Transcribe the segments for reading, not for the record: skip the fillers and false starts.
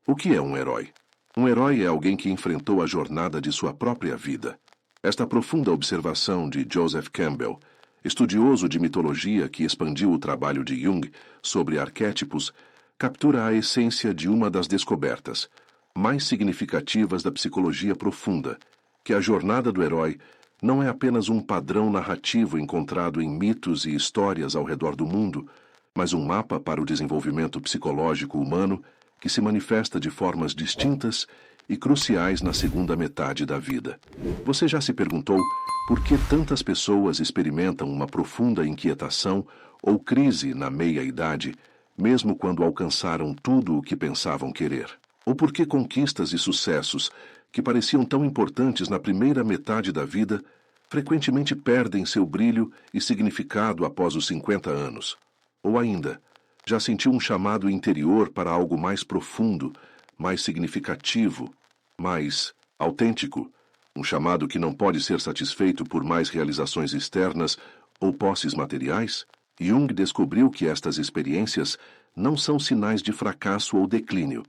O que é um herói? Um herói é alguém que enfrentou a jornada de sua própria vida. Esta profunda observação de Joseph Campbell, estudioso de mitologia que expandiu o trabalho de Jung sobre arquétipos, captura a essência de uma das descobertas mais significativas da psicologia profunda, que a jornada do herói não é apenas um padrão narrativo encontrado em mitos e histórias ao redor do mundo, mas um mapa para o desenvolvimento psicológico humano que se manifesta de formas distintas e cruciais na segunda metade da vida. Você já se perguntou por que tantas pessoas experimentam uma profunda inquietação ou crise na meia-idade, mesmo quando alcançaram tudo o que pensavam querer? Ou por que conquistas e sucessos que pareciam tão importantes na primeira metade da vida frequentemente perdem seu brilho e significado após os 50 anos? Ou ainda, já sentiu um chamado interior para algo mais profundo, mais significativo, mais autêntico? Um chamado que não pode ser satisfeito por mais realizações externas ou posses materiais? Jung descobriu que estas experiências não são sinais de fracasso ou declínio,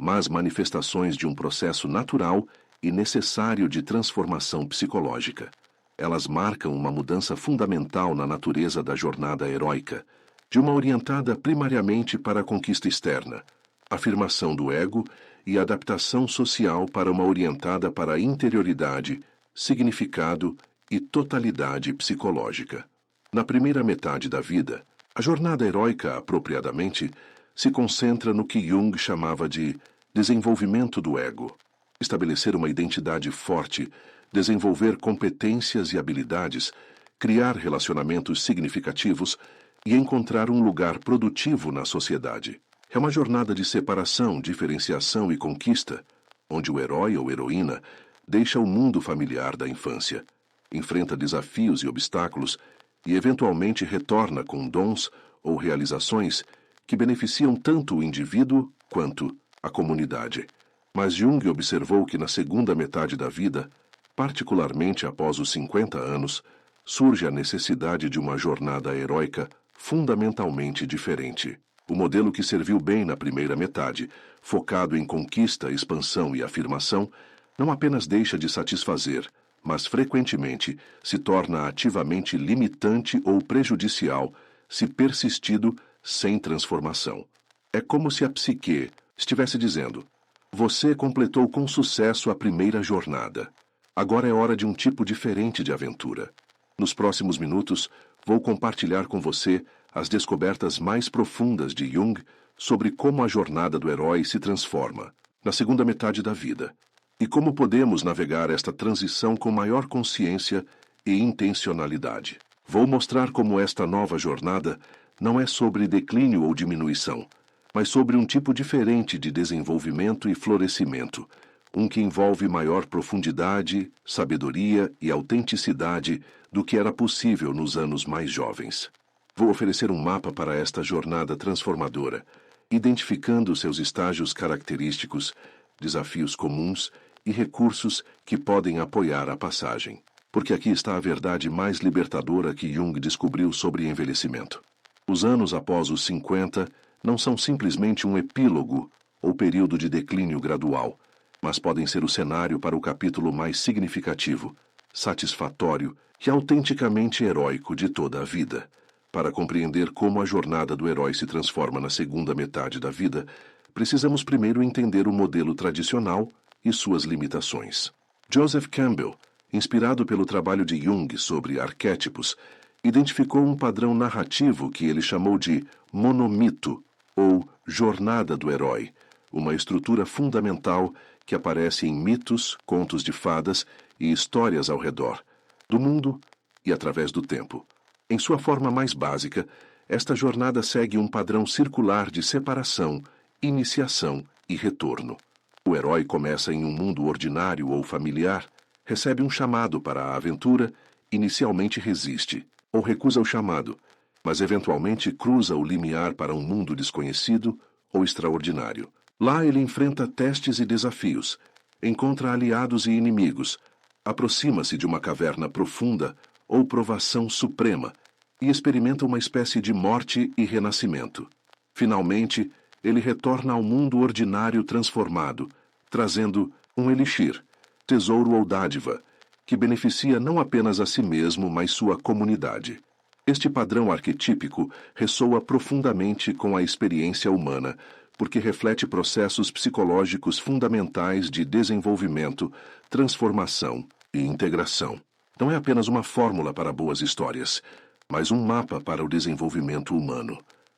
mas manifestações de um processo natural e necessário de transformação psicológica. Elas marcam uma mudança fundamental na natureza da jornada heróica, de uma orientada primariamente para a conquista externa, afirmação do ego e adaptação social para uma orientada para a interioridade, significado e totalidade psicológica. Na primeira metade da vida, a jornada heróica, apropriadamente, se concentra no que Jung chamava de desenvolvimento do ego. Estabelecer uma identidade forte, desenvolver competências e habilidades, criar relacionamentos significativos e encontrar um lugar produtivo na sociedade. É uma jornada de separação, diferenciação e conquista, onde o herói ou heroína deixa o mundo familiar da infância, enfrenta desafios e obstáculos e eventualmente retorna com dons ou realizações que beneficiam tanto o indivíduo quanto a comunidade. Mas Jung observou que na segunda metade da vida, particularmente após os 50 anos, surge a necessidade de uma jornada heróica fundamentalmente diferente. O modelo que serviu bem na primeira metade, focado em conquista, expansão e afirmação, não apenas deixa de satisfazer, mas frequentemente se torna ativamente limitante ou prejudicial se persistido sem transformação. É como se a psique estivesse dizendo: você completou com sucesso a primeira jornada. Agora é hora de um tipo diferente de aventura. Nos próximos minutos, vou compartilhar com você as descobertas mais profundas de Jung sobre como a jornada do herói se transforma na segunda metade da vida e como podemos navegar esta transição com maior consciência e intencionalidade. Vou mostrar como esta nova jornada não é sobre declínio ou diminuição, mas sobre um tipo diferente de desenvolvimento e florescimento, um que envolve maior profundidade, sabedoria e autenticidade do que era possível nos anos mais jovens. Vou oferecer um mapa para esta jornada transformadora, identificando seus estágios característicos, desafios comuns e recursos que podem apoiar a passagem. Porque aqui está a verdade mais libertadora que Jung descobriu sobre envelhecimento. Os anos após os 50 não são simplesmente um epílogo ou período de declínio gradual, mas podem ser o cenário para o capítulo mais significativo, satisfatório e autenticamente heróico de toda a vida. Para compreender como a jornada do herói se transforma na segunda metade da vida, precisamos primeiro entender o modelo tradicional e suas limitações. Joseph Campbell, inspirado pelo trabalho de Jung sobre arquétipos, identificou um padrão narrativo que ele chamou de monomito, ou jornada do herói, uma estrutura fundamental que aparece em mitos, contos de fadas e histórias ao redor do mundo e através do tempo. Em sua forma mais básica, esta jornada segue um padrão circular de separação, iniciação e retorno. O herói começa em um mundo ordinário ou familiar, recebe um chamado para a aventura, inicialmente resiste, ou recusa o chamado, mas eventualmente cruza o limiar para um mundo desconhecido ou extraordinário. Lá ele enfrenta testes e desafios, encontra aliados e inimigos, aproxima-se de uma caverna profunda ou provação suprema e experimenta uma espécie de morte e renascimento. Finalmente, ele retorna ao mundo ordinário transformado, trazendo um elixir, tesouro ou dádiva, que beneficia não apenas a si mesmo, mas sua comunidade. Este padrão arquetípico ressoa profundamente com a experiência humana, porque reflete processos psicológicos fundamentais de desenvolvimento, transformação e integração. Não é apenas uma fórmula para boas histórias, mas um mapa para o desenvolvimento humano.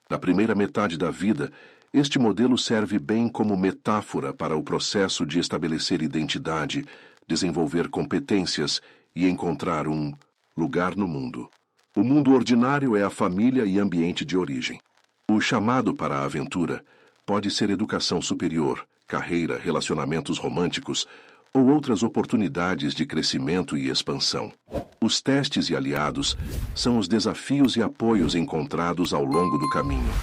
Na primeira metade da vida, este modelo serve bem como metáfora para o processo de estabelecer identidade, desenvolver competências e encontrar um lugar no mundo. O mundo ordinário é a família e ambiente de origem. O chamado para a aventura pode ser educação superior, carreira, relacionamentos românticos ou outras oportunidades de crescimento e expansão. Os testes e aliados são os desafios e apoios encontrados ao longo do caminho.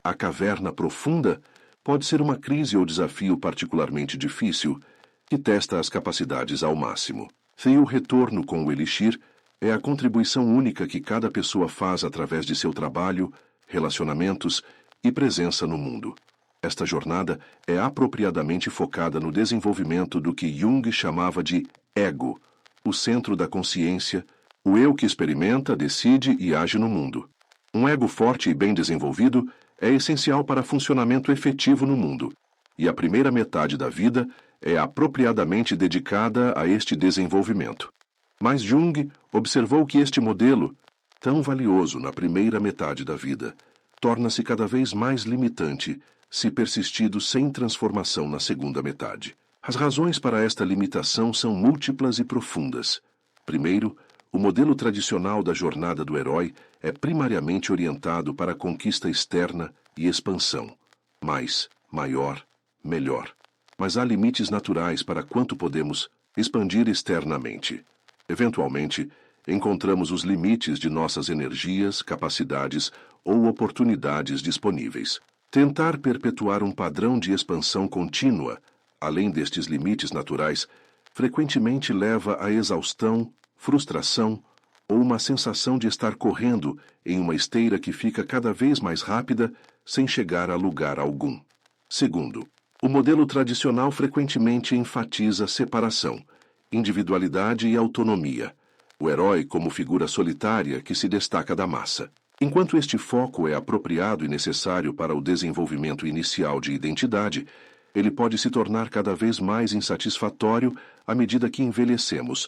A caverna profunda pode ser uma crise ou desafio particularmente difícil que testa as capacidades ao máximo. E o retorno com o elixir é a contribuição única que cada pessoa faz através de seu trabalho, relacionamentos e presença no mundo. Esta jornada é apropriadamente focada no desenvolvimento do que Jung chamava de ego, o centro da consciência, o eu que experimenta, decide e age no mundo. Um ego forte e bem desenvolvido é essencial para funcionamento efetivo no mundo, e a primeira metade da vida é apropriadamente dedicada a este desenvolvimento. Mas Jung observou que este modelo, tão valioso na primeira metade da vida, torna-se cada vez mais limitante se persistido sem transformação na segunda metade. As razões para esta limitação são múltiplas e profundas. Primeiro, o modelo tradicional da jornada do herói é primariamente orientado para a conquista externa e expansão. Mais, maior, melhor. Mas há limites naturais para quanto podemos expandir externamente. Eventualmente, encontramos os limites de nossas energias, capacidades ou oportunidades disponíveis. Tentar perpetuar um padrão de expansão contínua, além destes limites naturais, frequentemente leva à exaustão, frustração ou uma sensação de estar correndo em uma esteira que fica cada vez mais rápida sem chegar a lugar algum. Segundo, o modelo tradicional frequentemente enfatiza separação, individualidade e autonomia, o herói como figura solitária que se destaca da massa. Enquanto este foco é apropriado e necessário para o desenvolvimento inicial de identidade, ele pode se tornar cada vez mais insatisfatório à medida que envelhecemos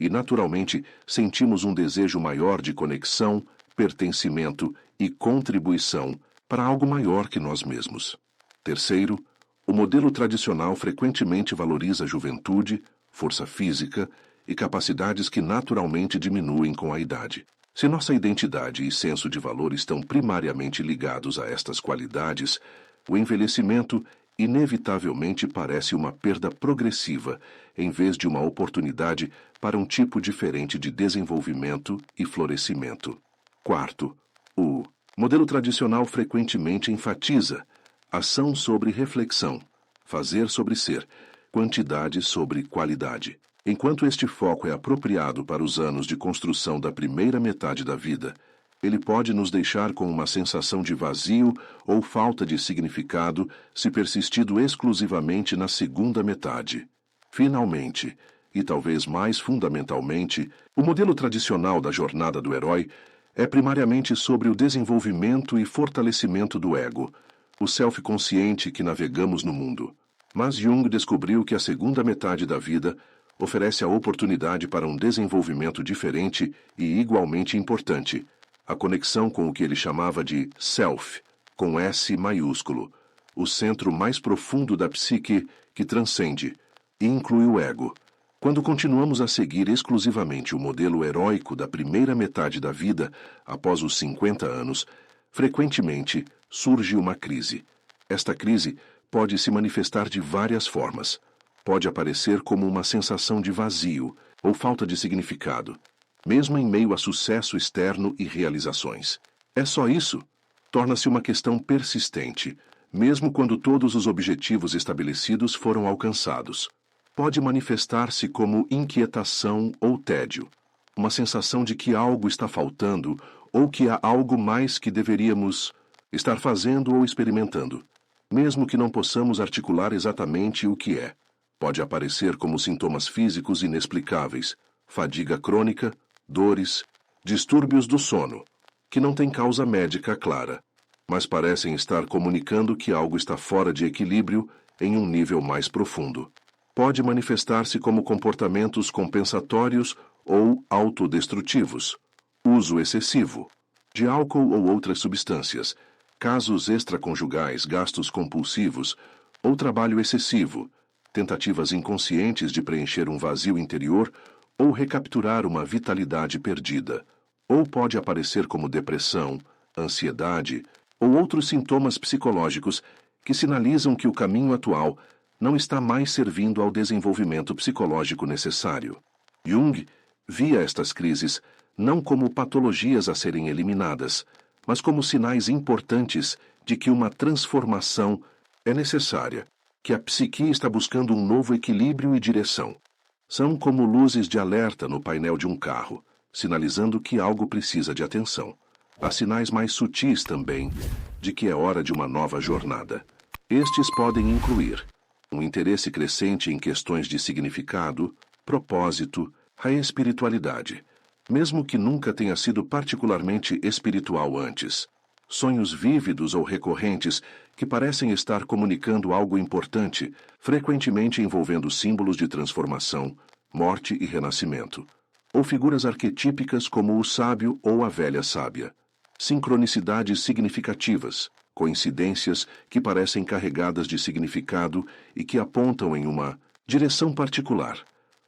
e, naturalmente, sentimos um desejo maior de conexão, pertencimento e contribuição para algo maior que nós mesmos. Terceiro, o modelo tradicional frequentemente valoriza juventude, força física e capacidades que naturalmente diminuem com a idade. Se nossa identidade e senso de valor estão primariamente ligados a estas qualidades, o envelhecimento inevitavelmente parece uma perda progressiva, em vez de uma oportunidade para um tipo diferente de desenvolvimento e florescimento. Quarto, o modelo tradicional frequentemente enfatiza ação sobre reflexão, fazer sobre ser, quantidade sobre qualidade. Enquanto este foco é apropriado para os anos de construção da primeira metade da vida, ele pode nos deixar com uma sensação de vazio ou falta de significado se persistido exclusivamente na segunda metade. Finalmente, e talvez mais fundamentalmente, o modelo tradicional da jornada do herói é primariamente sobre o desenvolvimento e fortalecimento do ego, o self-consciente que navegamos no mundo. Mas Jung descobriu que a segunda metade da vida oferece a oportunidade para um desenvolvimento diferente e igualmente importante, a conexão com o que ele chamava de Self, com S maiúsculo, o centro mais profundo da psique que transcende e inclui o ego. Quando continuamos a seguir exclusivamente o modelo heróico da primeira metade da vida, após os 50 anos, frequentemente surge uma crise. Esta crise pode se manifestar de várias formas. Pode aparecer como uma sensação de vazio ou falta de significado, mesmo em meio a sucesso externo e realizações. É só isso? Torna-se uma questão persistente, mesmo quando todos os objetivos estabelecidos foram alcançados. Pode manifestar-se como inquietação ou tédio, uma sensação de que algo está faltando ou que há algo mais que deveríamos estar fazendo ou experimentando. mesmo que não possamos articular exatamente o que é. Pode aparecer como sintomas físicos inexplicáveis, fadiga crônica, dores, distúrbios do sono, que não têm causa médica clara, mas parecem estar comunicando que algo está fora de equilíbrio em um nível mais profundo. Pode manifestar-se como comportamentos compensatórios ou autodestrutivos, uso excessivo de álcool ou outras substâncias, casos extraconjugais, gastos compulsivos ou trabalho excessivo, tentativas inconscientes de preencher um vazio interior ou recapturar uma vitalidade perdida. Ou pode aparecer como depressão, ansiedade ou outros sintomas psicológicos que sinalizam que o caminho atual não está mais servindo ao desenvolvimento psicológico necessário. Jung via estas crises não como patologias a serem eliminadas, mas como sinais importantes de que uma transformação é necessária, que a psique está buscando um novo equilíbrio e direção. São como luzes de alerta no painel de um carro, sinalizando que algo precisa de atenção. Há sinais mais sutis também de que é hora de uma nova jornada. Estes podem incluir um interesse crescente em questões de significado, propósito, a espiritualidade, mesmo que nunca tenha sido particularmente espiritual antes. Sonhos vívidos ou recorrentes que parecem estar comunicando algo importante, frequentemente envolvendo símbolos de transformação, morte e renascimento, ou figuras arquetípicas como o sábio ou a velha sábia. Sincronicidades significativas, coincidências que parecem carregadas de significado e que apontam em uma direção particular.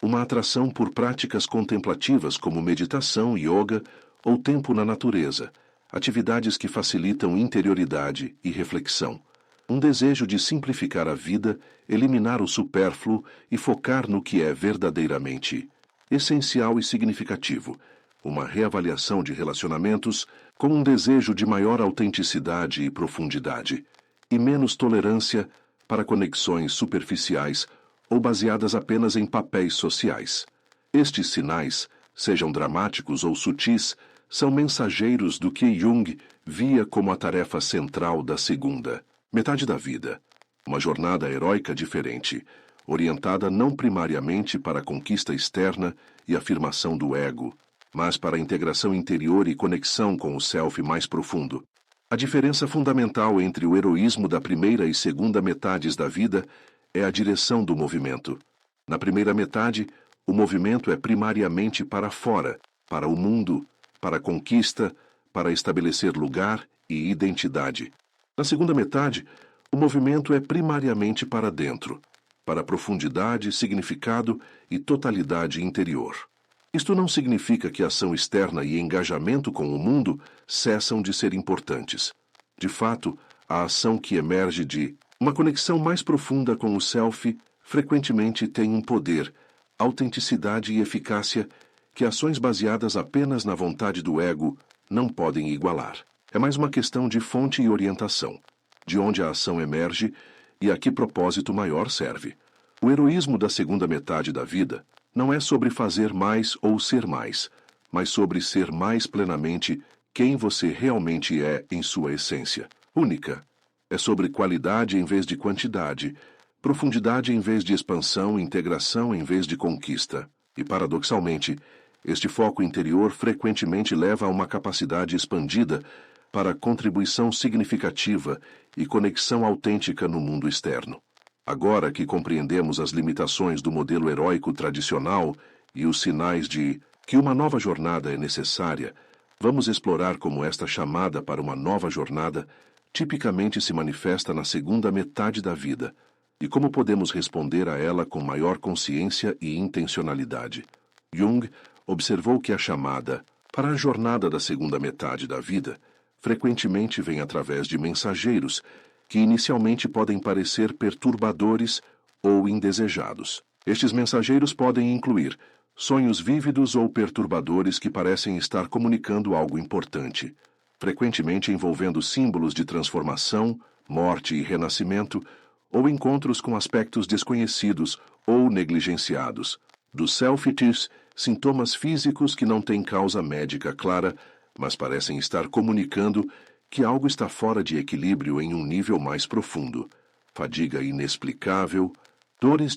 Uma atração por práticas contemplativas como meditação, yoga ou tempo na natureza, atividades que facilitam interioridade e reflexão. Um desejo de simplificar a vida, eliminar o supérfluo e focar no que é verdadeiramente essencial e significativo. Uma reavaliação de relacionamentos com um desejo de maior autenticidade e profundidade, e menos tolerância para conexões superficiais ou baseadas apenas em papéis sociais. Estes sinais, sejam dramáticos ou sutis, são mensageiros do que Jung via como a tarefa central da segunda metade da vida, uma jornada heróica diferente, orientada não primariamente para a conquista externa e afirmação do ego, mas para a integração interior e conexão com o self mais profundo. A diferença fundamental entre o heroísmo da primeira e segunda metades da vida é a direção do movimento. Na primeira metade, o movimento é primariamente para fora, para o mundo, para a conquista, para estabelecer lugar e identidade. Na segunda metade, o movimento é primariamente para dentro, para profundidade, significado e totalidade interior. Isto não significa que a ação externa e engajamento com o mundo cessam de ser importantes. De fato, a ação que emerge de uma conexão mais profunda com o self frequentemente tem um poder, autenticidade e eficácia que ações baseadas apenas na vontade do ego não podem igualar. É mais uma questão de fonte e orientação, de onde a ação emerge e a que propósito maior serve. O heroísmo da segunda metade da vida não é sobre fazer mais ou ser mais, mas sobre ser mais plenamente quem você realmente é em sua essência, única. É sobre qualidade em vez de quantidade, profundidade em vez de expansão, integração em vez de conquista. E, paradoxalmente, este foco interior frequentemente leva a uma capacidade expandida para contribuição significativa e conexão autêntica no mundo externo. Agora que compreendemos as limitações do modelo heróico tradicional e os sinais de que uma nova jornada é necessária, vamos explorar como esta chamada para uma nova jornada tipicamente se manifesta na segunda metade da vida e como podemos responder a ela com maior consciência e intencionalidade. Jung observou que a chamada para a jornada da segunda metade da vida frequentemente vem através de mensageiros que inicialmente podem parecer perturbadores ou indesejados. Estes mensageiros podem incluir sonhos vívidos ou perturbadores que parecem estar comunicando algo importante, frequentemente envolvendo símbolos de transformação, morte e renascimento, ou encontros com aspectos desconhecidos ou negligenciados. Dos selfities, sintomas físicos que não têm causa médica clara, mas parecem estar comunicando que algo está fora de equilíbrio em um nível mais profundo. Fadiga inexplicável,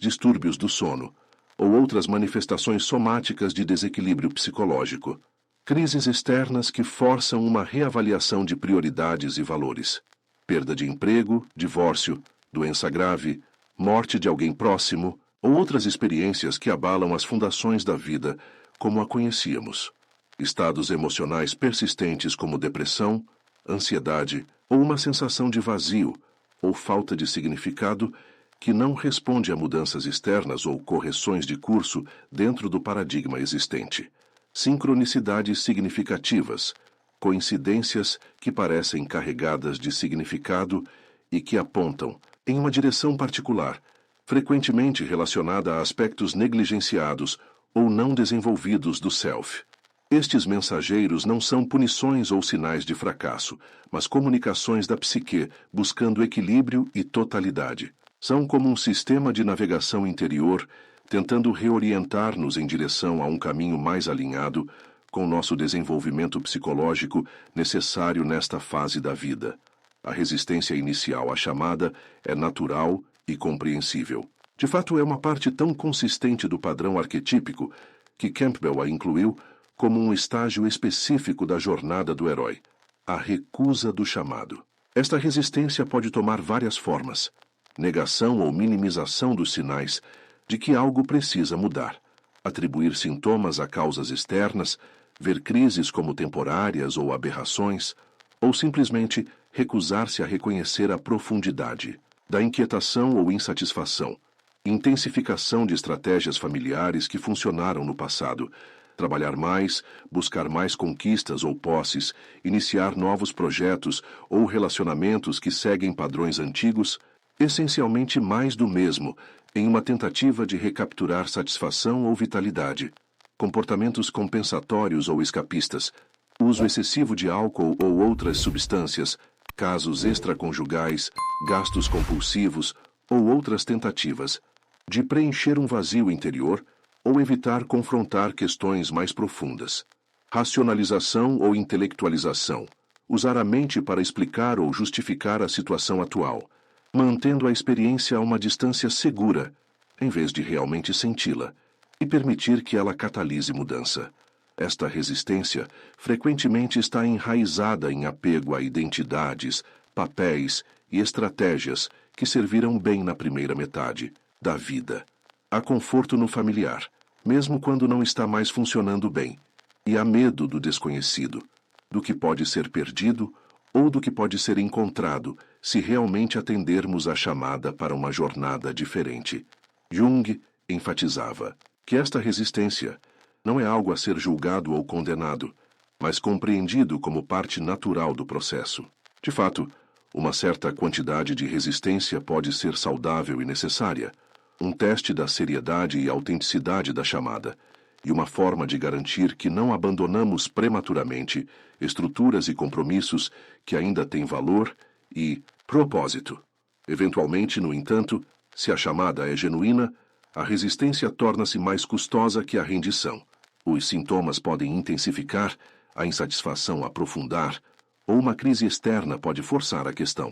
distúrbios do sono, ou outras manifestações somáticas de desequilíbrio psicológico. Crises externas que forçam uma reavaliação de prioridades e valores. Perda de emprego, divórcio, doença grave, morte de alguém próximo, ou outras experiências que abalam as fundações da vida como a conhecíamos. Estados emocionais persistentes como depressão, ansiedade ou uma sensação de vazio ou falta de significado que não responde a mudanças externas ou correções de curso dentro do paradigma existente. Sincronicidades significativas, coincidências que parecem carregadas de significado e que apontam em uma direção particular, frequentemente relacionada a aspectos negligenciados ou não desenvolvidos do self. Estes mensageiros não são punições ou sinais de fracasso, mas comunicações da psique buscando equilíbrio e totalidade. São como um sistema de navegação interior tentando reorientar-nos em direção a um caminho mais alinhado com nosso desenvolvimento psicológico necessário nesta fase da vida. A resistência inicial à chamada é natural e compreensível. De fato, é uma parte tão consistente do padrão arquetípico que Campbell a incluiu como um estágio específico da jornada do herói, a recusa do chamado. Esta resistência pode tomar várias formas: negação ou minimização dos sinais de que algo precisa mudar, atribuir sintomas a causas externas, ver crises como temporárias ou aberrações, ou simplesmente recusar-se a reconhecer a profundidade da inquietação ou insatisfação, intensificação de estratégias familiares que funcionaram no passado, trabalhar mais, buscar mais conquistas ou posses, iniciar novos projetos ou relacionamentos que seguem padrões antigos, essencialmente mais do mesmo, em uma tentativa de recapturar satisfação ou vitalidade. Comportamentos compensatórios ou escapistas, uso excessivo de álcool ou outras substâncias, casos extraconjugais, gastos compulsivos ou outras tentativas de preencher um vazio interior ou evitar confrontar questões mais profundas. Racionalização ou intelectualização, usar a mente para explicar ou justificar a situação atual, mantendo a experiência a uma distância segura, em vez de realmente senti-la, e permitir que ela catalise mudança. Esta resistência frequentemente está enraizada em apego a identidades, papéis e estratégias que serviram bem na primeira metade da vida. Há conforto no familiar, mesmo quando não está mais funcionando bem, e há medo do desconhecido, do que pode ser perdido ou do que pode ser encontrado se realmente atendermos à chamada para uma jornada diferente. Jung enfatizava que esta resistência não é algo a ser julgado ou condenado, mas compreendido como parte natural do processo. De fato, uma certa quantidade de resistência pode ser saudável e necessária, um teste da seriedade e autenticidade da chamada, e uma forma de garantir que não abandonamos prematuramente estruturas e compromissos que ainda têm valor e propósito. Eventualmente, no entanto, se a chamada é genuína, a resistência torna-se mais custosa que a rendição. Os sintomas podem intensificar, a insatisfação aprofundar, ou uma crise externa pode forçar a questão.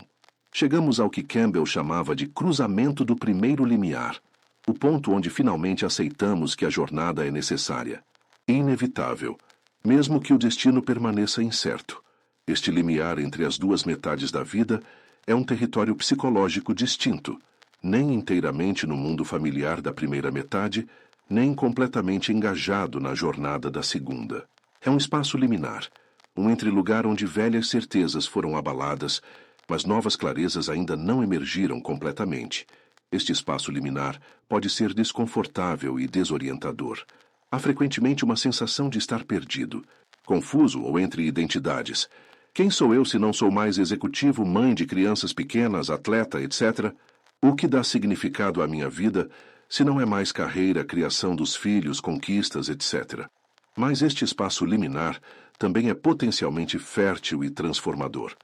Chegamos ao que Campbell chamava de cruzamento do primeiro limiar, o ponto onde finalmente aceitamos que a jornada é necessária, inevitável, mesmo que o destino permaneça incerto. Este limiar entre as duas metades da vida é um território psicológico distinto, nem inteiramente no mundo familiar da primeira metade, nem completamente engajado na jornada da segunda. É um espaço liminar, um entrelugar onde velhas certezas foram abaladas, mas novas clarezas ainda não emergiram completamente. Este espaço liminar pode ser desconfortável e desorientador. Há frequentemente uma sensação de estar perdido, confuso ou entre identidades. Quem sou eu se não sou mais executivo, mãe de crianças pequenas, atleta, etc.? O que dá significado à minha vida se não é mais carreira, criação dos filhos, conquistas, etc.? Mas este espaço liminar também é potencialmente fértil e transformador.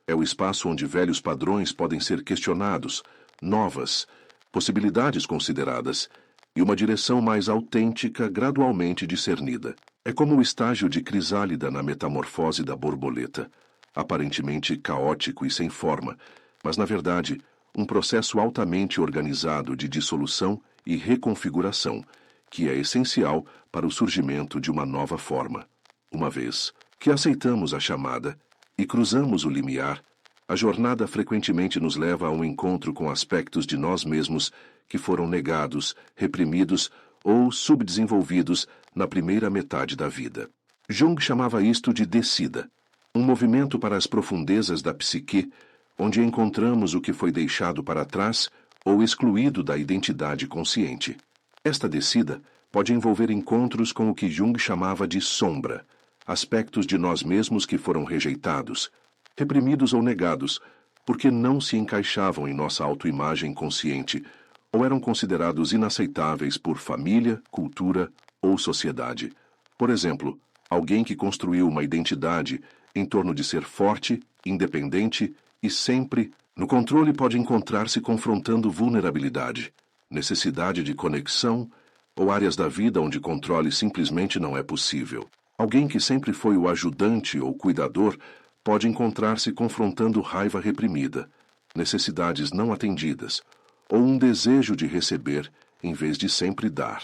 É o espaço onde velhos padrões podem ser questionados, novas possibilidades consideradas e uma direção mais autêntica gradualmente discernida. É como o estágio de crisálida na metamorfose da borboleta. aparentemente caótico e sem forma, mas na verdade, um processo altamente organizado de dissolução e reconfiguração, que é essencial para o surgimento de uma nova forma. Uma vez que aceitamos a chamada e cruzamos o limiar, a jornada frequentemente nos leva a um encontro com aspectos de nós mesmos que foram negados, reprimidos ou subdesenvolvidos na primeira metade da vida. Jung chamava isto de descida, um movimento para as profundezas da psique, onde encontramos o que foi deixado para trás ou excluído da identidade consciente. Esta descida pode envolver encontros com o que Jung chamava de sombra, aspectos de nós mesmos que foram rejeitados, reprimidos ou negados, porque não se encaixavam em nossa autoimagem consciente ou eram considerados inaceitáveis por família, cultura ou sociedade. Por exemplo, alguém que construiu uma identidade em torno de ser forte, independente e sempre no controle pode encontrar-se confrontando vulnerabilidade, necessidade de conexão ou áreas da vida onde controle simplesmente não é possível. Alguém que sempre foi o ajudante ou cuidador pode encontrar-se confrontando raiva reprimida, necessidades não atendidas, ou um desejo de receber em vez de sempre dar.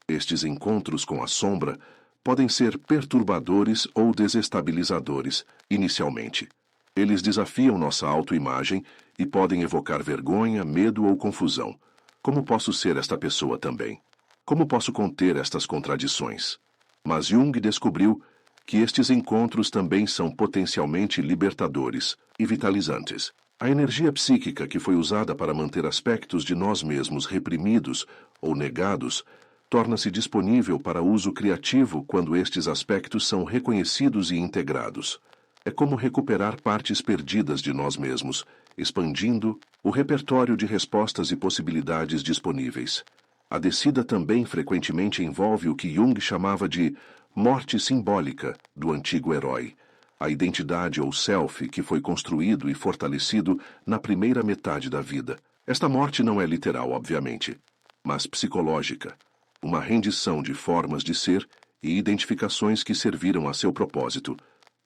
Estes encontros com a sombra podem ser perturbadores ou desestabilizadores, inicialmente. Eles desafiam nossa autoimagem e podem evocar vergonha, medo ou confusão. Como posso ser esta pessoa também? Como posso conter estas contradições? Mas Jung descobriu que estes encontros também são potencialmente libertadores e vitalizantes. A energia psíquica que foi usada para manter aspectos de nós mesmos reprimidos ou negados torna-se disponível para uso criativo quando estes aspectos são reconhecidos e integrados. É como recuperar partes perdidas de nós mesmos, expandindo o repertório de respostas e possibilidades disponíveis. A descida também frequentemente envolve o que Jung chamava de morte simbólica do antigo herói, a identidade ou self que foi construído e fortalecido na primeira metade da vida. Esta morte não é literal, obviamente, mas psicológica, uma rendição de formas de ser e identificações que serviram a seu propósito,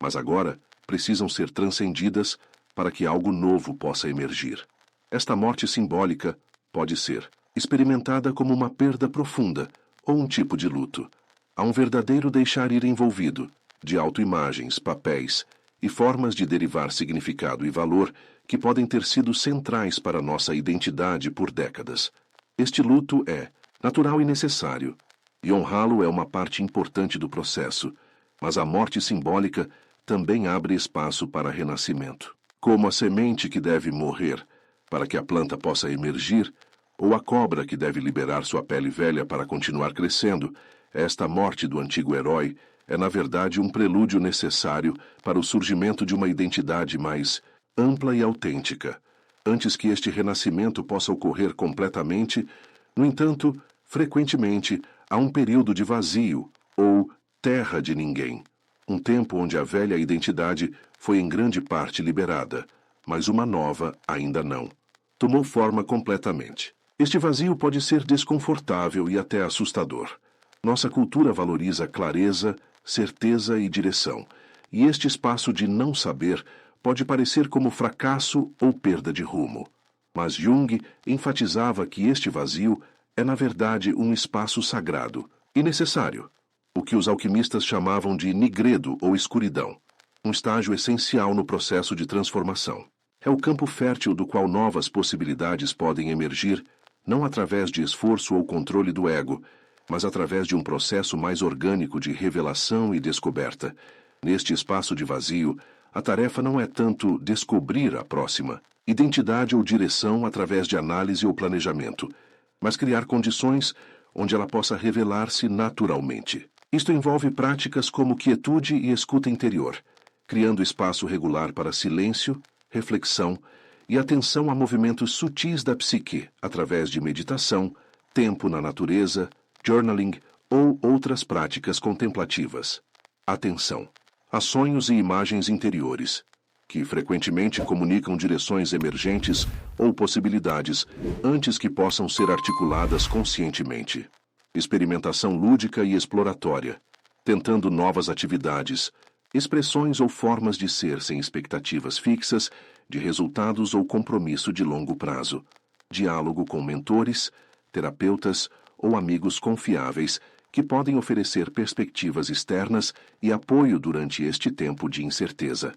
mas agora precisam ser transcendidas para que algo novo possa emergir. Esta morte simbólica pode ser experimentada como uma perda profunda ou um tipo de luto. Há um verdadeiro deixar ir envolvido, de autoimagens, papéis e formas de derivar significado e valor que podem ter sido centrais para nossa identidade por décadas. Este luto é natural e necessário, e honrá-lo é uma parte importante do processo, mas a morte simbólica também abre espaço para renascimento. Como a semente que deve morrer para que a planta possa emergir, ou a cobra que deve liberar sua pele velha para continuar crescendo, esta morte do antigo herói é, na verdade, um prelúdio necessário para o surgimento de uma identidade mais ampla e autêntica. Antes que este renascimento possa ocorrer completamente, no entanto, frequentemente há um período de vazio, ou terra de ninguém, um tempo onde a velha identidade foi em grande parte liberada, mas uma nova ainda não. Tomou forma completamente. Este vazio pode ser desconfortável e até assustador. Nossa cultura valoriza clareza, certeza e direção, e este espaço de não saber pode parecer como fracasso ou perda de rumo. Mas Jung enfatizava que este vazio é, na verdade, um espaço sagrado e necessário, o que os alquimistas chamavam de nigredo ou escuridão, um estágio essencial no processo de transformação. É o campo fértil do qual novas possibilidades podem emergir, não através de esforço ou controle do ego, mas através de um processo mais orgânico de revelação e descoberta. Neste espaço de vazio, a tarefa não é tanto descobrir a próxima identidade ou direção através de análise ou planejamento, mas criar condições onde ela possa revelar-se naturalmente. Isto envolve práticas como quietude e escuta interior, criando espaço regular para silêncio, reflexão e atenção a movimentos sutis da psique, através de meditação, tempo na natureza, journaling ou outras práticas contemplativas. Atenção a sonhos e imagens interiores, que frequentemente comunicam direções emergentes ou possibilidades antes que possam ser articuladas conscientemente. Experimentação lúdica e exploratória, tentando novas atividades, expressões ou formas de ser sem expectativas fixas, de resultados ou compromisso de longo prazo, diálogo com mentores, terapeutas ou amigos confiáveis que podem oferecer perspectivas externas e apoio durante este tempo de incerteza.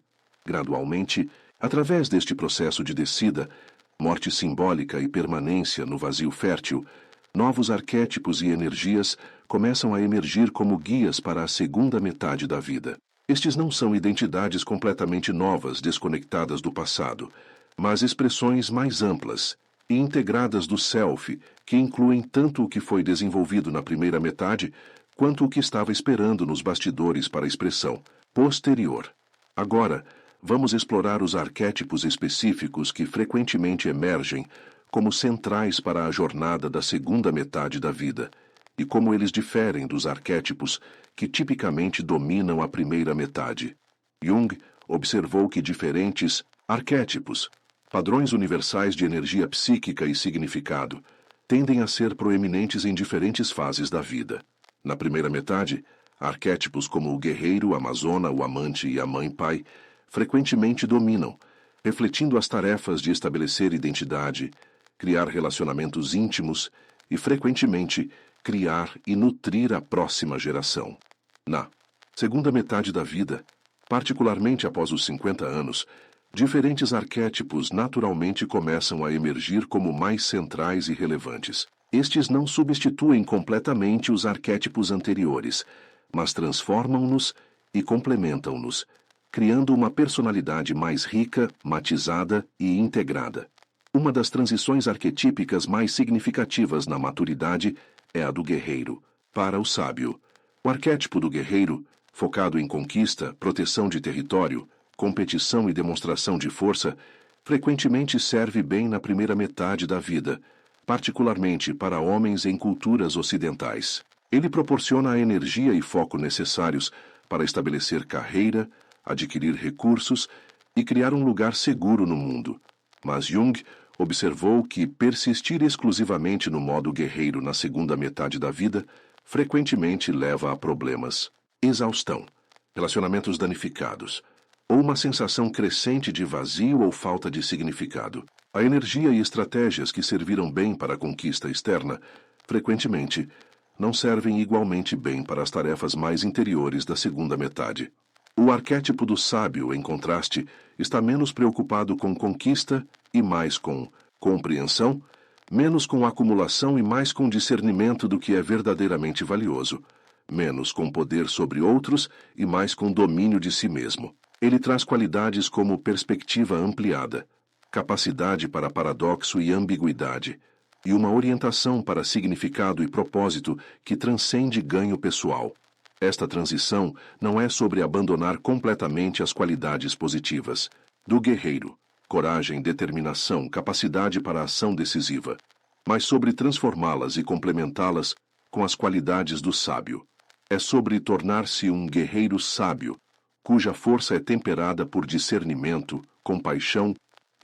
Gradualmente, através deste processo de descida, morte simbólica e permanência no vazio fértil, novos arquétipos e energias começam a emergir como guias para a segunda metade da vida. Estes não são identidades completamente novas, desconectadas do passado, mas expressões mais amplas e integradas do self, que incluem tanto o que foi desenvolvido na primeira metade, quanto o que estava esperando nos bastidores para a expressão posterior. Agora, vamos explorar os arquétipos específicos que frequentemente emergem como centrais para a jornada da segunda metade da vida, e como eles diferem dos arquétipos que tipicamente dominam a primeira metade. Jung observou que diferentes arquétipos, padrões universais de energia psíquica e significado, tendem a ser proeminentes em diferentes fases da vida. Na primeira metade, arquétipos como o guerreiro, a amazona, o amante e a mãe-pai frequentemente dominam, refletindo as tarefas de estabelecer identidade, criar relacionamentos íntimos e, frequentemente, criar e nutrir a próxima geração. Na segunda metade da vida, particularmente após os 50 anos, diferentes arquétipos naturalmente começam a emergir como mais centrais e relevantes. Estes não substituem completamente os arquétipos anteriores, mas transformam-nos e complementam-nos, criando uma personalidade mais rica, matizada e integrada. Uma das transições arquetípicas mais significativas na maturidade é a do guerreiro, para o sábio. O arquétipo do guerreiro, focado em conquista, proteção de território, competição e demonstração de força, frequentemente serve bem na primeira metade da vida, particularmente para homens em culturas ocidentais. Ele proporciona a energia e foco necessários para estabelecer carreira, adquirir recursos e criar um lugar seguro no mundo. Mas Jung observou que persistir exclusivamente no modo guerreiro na segunda metade da vida frequentemente leva a problemas, exaustão, relacionamentos danificados, ou uma sensação crescente de vazio ou falta de significado. A energia e estratégias que serviram bem para a conquista externa, frequentemente, não servem igualmente bem para as tarefas mais interiores da segunda metade. O arquétipo do sábio, em contraste, está menos preocupado com conquista e mais com compreensão, menos com acumulação e mais com discernimento do que é verdadeiramente valioso, menos com poder sobre outros e mais com domínio de si mesmo. Ele traz qualidades como perspectiva ampliada, capacidade para paradoxo e ambiguidade, e uma orientação para significado e propósito que transcende ganho pessoal. Esta transição não é sobre abandonar completamente as qualidades positivas do guerreiro, coragem, determinação, capacidade para a ação decisiva, mas sobre transformá-las e complementá-las com as qualidades do sábio. É sobre tornar-se um guerreiro sábio, cuja força é temperada por discernimento, compaixão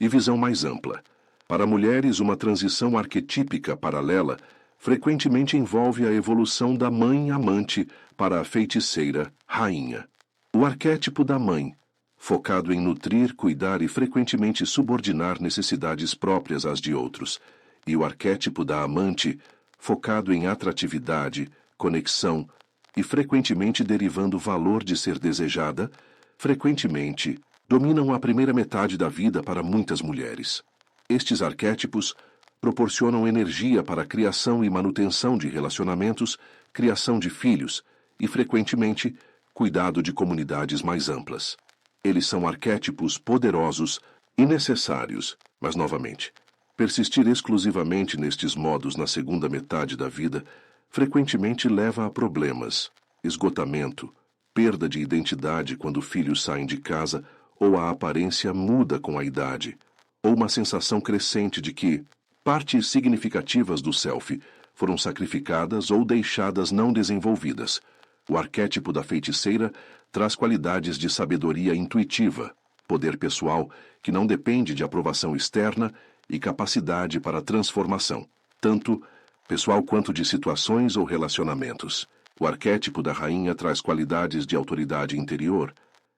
e visão mais ampla. Para mulheres, uma transição arquetípica paralela frequentemente envolve a evolução da mãe amante para a feiticeira rainha. O arquétipo da mãe, focado em nutrir, cuidar e frequentemente subordinar necessidades próprias às de outros, e o arquétipo da amante, focado em atratividade, conexão e frequentemente derivando valor de ser desejada, frequentemente dominam a primeira metade da vida para muitas mulheres. Estes arquétipos proporcionam energia para a criação e manutenção de relacionamentos, criação de filhos e, frequentemente, cuidado de comunidades mais amplas. Eles são arquétipos poderosos e necessários, mas, novamente, persistir exclusivamente nestes modos na segunda metade da vida frequentemente leva a problemas, esgotamento, perda de identidade quando filhos saem de casa ou a aparência muda com a idade, ou uma sensação crescente de que partes significativas do self foram sacrificadas ou deixadas não desenvolvidas. O arquétipo da feiticeira traz qualidades de sabedoria intuitiva, poder pessoal que não depende de aprovação externa e capacidade para transformação, tanto pessoal quanto de situações ou relacionamentos. O arquétipo da rainha traz qualidades de autoridade interior,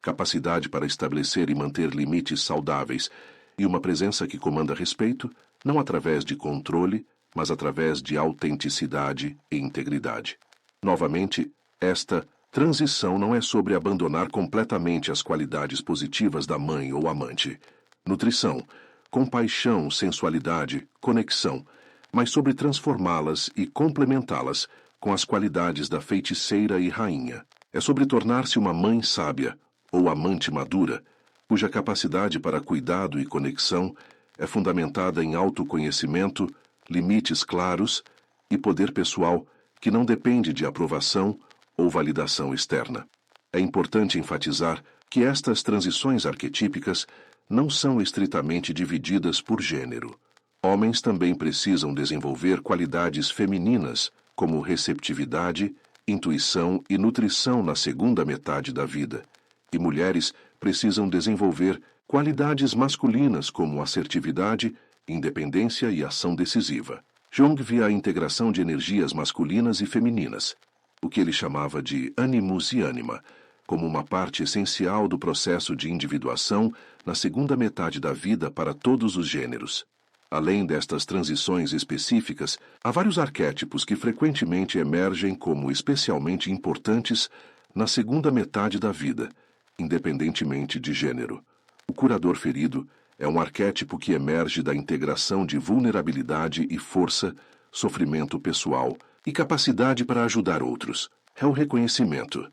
capacidade para estabelecer e manter limites saudáveis e uma presença que comanda respeito, não através de controle, mas através de autenticidade e integridade. Novamente, esta transição não é sobre abandonar completamente as qualidades positivas da mãe ou amante. Nutrição, compaixão, sensualidade, conexão, mas sobre transformá-las e complementá-las com as qualidades da feiticeira e rainha. É sobre tornar-se uma mãe sábia ou amante madura, cuja capacidade para cuidado e conexão é fundamentada em autoconhecimento, limites claros e poder pessoal que não depende de aprovação ou validação externa. É importante enfatizar que estas transições arquetípicas não são estritamente divididas por gênero. Homens também precisam desenvolver qualidades femininas, como receptividade, intuição e nutrição na segunda metade da vida. E mulheres precisam desenvolver qualidades masculinas, como assertividade, independência e ação decisiva. Jung via a integração de energias masculinas e femininas, o que ele chamava de animus e anima, como uma parte essencial do processo de individuação na segunda metade da vida para todos os gêneros. Além destas transições específicas, há vários arquétipos que frequentemente emergem como especialmente importantes na segunda metade da vida, independentemente de gênero. O curador ferido é um arquétipo que emerge da integração de vulnerabilidade e força, sofrimento pessoal e capacidade para ajudar outros. É o reconhecimento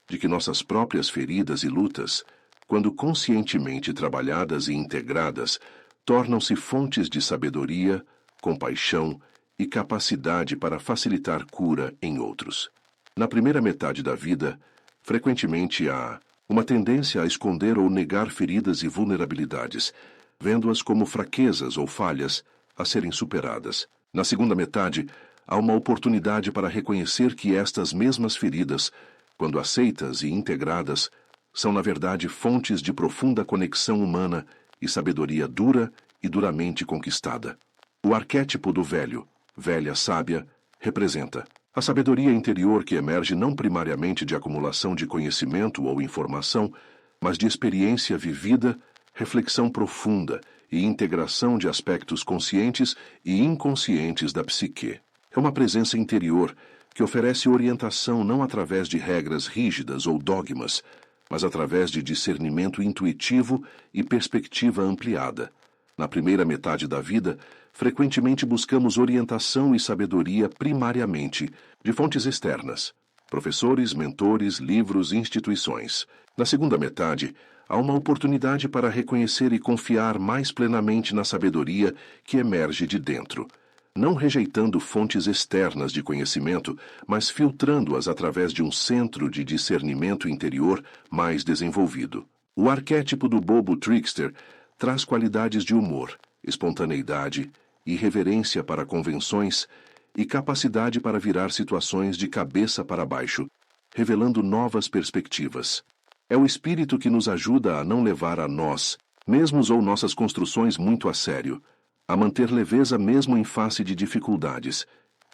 de que nossas próprias feridas e lutas, quando conscientemente trabalhadas e integradas, tornam-se fontes de sabedoria, compaixão e capacidade para facilitar cura em outros. Na primeira metade da vida, frequentemente há uma tendência a esconder ou negar feridas e vulnerabilidades, vendo-as como fraquezas ou falhas a serem superadas. Na segunda metade, há uma oportunidade para reconhecer que estas mesmas feridas, quando aceitas e integradas, são na verdade fontes de profunda conexão humana e sabedoria dura e duramente conquistada. O arquétipo do velho, velha sábia, representa a sabedoria interior que emerge não primariamente de acumulação de conhecimento ou informação, mas de experiência vivida, reflexão profunda e integração de aspectos conscientes e inconscientes da psique. É uma presença interior que oferece orientação não através de regras rígidas ou dogmas, mas através de discernimento intuitivo e perspectiva ampliada. Na primeira metade da vida, frequentemente buscamos orientação e sabedoria primariamente de fontes externas, professores, mentores, livros, instituições. Na segunda metade, há uma oportunidade para reconhecer e confiar mais plenamente na sabedoria que emerge de dentro, não rejeitando fontes externas de conhecimento, mas filtrando-as através de um centro de discernimento interior mais desenvolvido. O arquétipo do bobo trickster traz qualidades de humor, espontaneidade, irreverência para convenções e capacidade para virar situações de cabeça para baixo, revelando novas perspectivas. É o espírito que nos ajuda a não levar a nós, mesmos ou nossas construções muito a sério, a manter leveza mesmo em face de dificuldades,